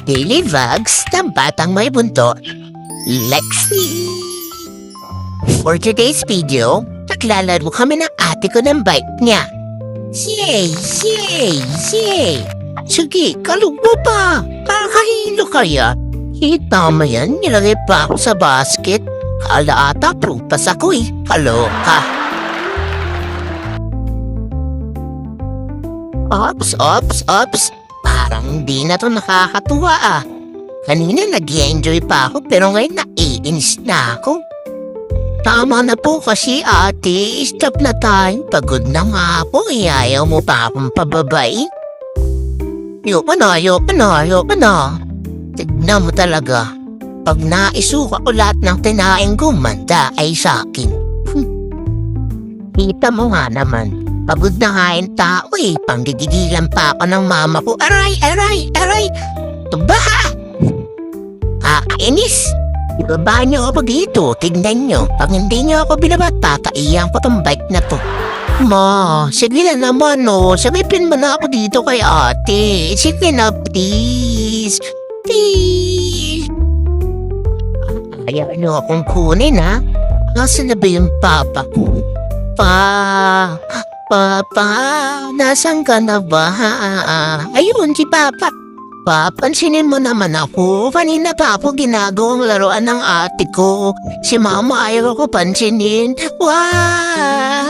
Daily Vlogs ng Batang May Buntot, Lexi. For today's video, naglalaro kami ng ate ko ng bike niya. Yay! Yay! Yay! Sige, kalugbo pa! Kakahilo kaya? Kita mo yan, nilagay pa ako sa basket. Kala ata prutas ako eh. Kaloka. Ops. Parang di na to nakakatuwa ah. Kanina nag-enjoy pa ako pero ngayon naiinis na ako. Tama na po kasi ate, stop na tayo. Pagod na nga po, ayaw mo pa akong pababain. Ayoko na. Tignan mo talaga. Pag naisuka ko lahat ng tinaing gumanda ay sa akin. Kita mo nga naman. Pagod na nga yung tao eh. Panggigigilan pa ako ng mama ko. Aray! Tuba! Kakainis! Ibaba niyo ako dito. Tignan niyo. Pag hindi niyo ako binabat, tataiyan ko tong bike na to. Ma, sige na naman no. Sabipin mo na ako dito kay ate. Sige na, please. Please. Ayaw niyo akong kunin ha. Nasaan na ba yung papa ko? Papa, nasan ka na ba? Ayun, si Papa. Papansinin mo naman ako. Kanina pa ako ginagawang laruan ng ate ko. Si Mama ayaw ko pansinin. Wah!